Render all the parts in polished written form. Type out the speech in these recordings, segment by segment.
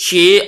6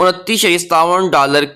$29.57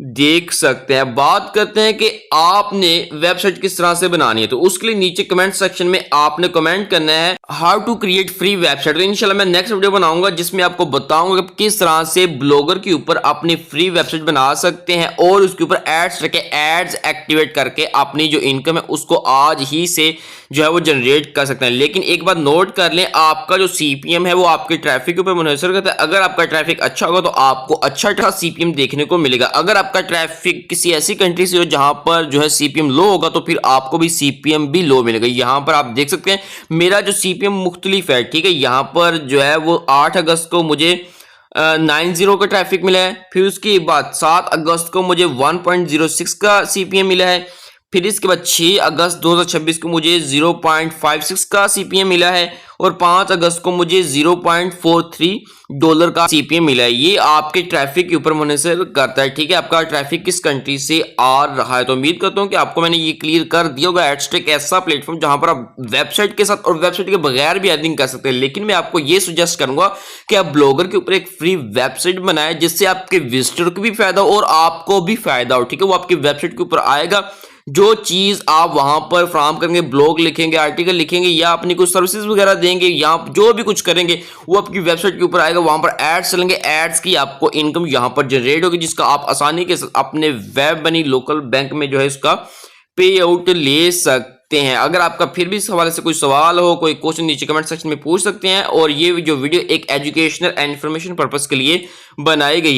देख सकते हैं। बात करते हैं कि आपने वेबसाइट किस तरह से बनानी है, तो उसके लिए नीचे कमेंट सेक्शन में आपने कमेंट करना है how to create free website. तो इंशाल्लाह मैं नेक्स्ट वीडियो बनाऊंगा जिसमें आपको बताऊंगा कि किस तरह से ब्लॉगर के ऊपर अपनी फ्री वेबसाइट बना सकते हैं और उसके ऊपर एड्स रखे, एड्स एक्टिवेट करके अपनी जो इनकम है उसको आज ही से जो है वो जनरेट कर सकते हैं। लेकिन एक बात नोट कर लें, आपका जो सीपीएम है वो आपके ट्रैफिक के ऊपर मुनहसर करता है। अगर आपका ट्रैफिक अच्छा होगा तो आपको अच्छा सीपीएम देखने को मिलेगा। अगर आपका ट्रैफिक किसी ऐसी कंट्री से हो जहां पर जो है सीपीएम लो होगा तो फिर आपको भी सीपीएम भी लो मिलेगा। यहां पर आप देख सकते हैं मेरा जो सीपीएम मुख्तलिफ है, ठीक है। यहां पर जो है वो 8 अगस्त को मुझे 90 का ट्रैफिक मिला है, फिर उसके बाद 7 अगस्त को मुझे 1.06 का सीपीएम मिला है, फिर इसके बाद 6 अगस्त 2026 को मुझे 0.56 का सीपीएम मिला है और 5 अगस्त को मुझे $0.43 का सीपीएम मिला है। ये आपके ट्रैफिक के ऊपर मुनहसर करता है, ठीक है, आपका ट्रैफिक किस कंट्री से आ रहा है। तो उम्मीद करता हूँ कि आपको मैंने ये क्लियर कर दिया होगा। एडस्टेक ऐसा प्लेटफॉर्म जहां पर आप वेबसाइट के साथ और वेबसाइट के बगैर भी अर्निंग कर सकते हैं। लेकिन मैं आपको ये सजेस्ट करूंगा कि आप ब्लॉगर के ऊपर एक फ्री वेबसाइट बनाएं जिससे आपके विजिटर को भी फायदा हो और आपको भी फायदा हो, ठीक है। वो आपकी वेबसाइट के ऊपर आएगा, जो चीज आप वहां पर फराहम करेंगे, ब्लॉग लिखेंगे, आर्टिकल लिखेंगे या अपनी कुछ सर्विसेज वगैरह देंगे या जो भी कुछ करेंगे वो आपकी वेबसाइट के ऊपर आएगा। वहां पर एड्स चलेंगे, एड्स की आपको इनकम यहां पर जनरेट होगी जिसका आप आसानी के साथ अपने वेब बनी लोकल बैंक में जो है उसका पे आउट ले सकते हैं। अगर आपका फिर भी इस हवाले से कोई सवाल हो, कोई क्वेश्चन, नीचे कमेंट सेक्शन में पूछ सकते हैं। और ये जो वीडियो एक एजुकेशनल एंड इंफॉर्मेशन पर्पस के लिए बनाई गई है।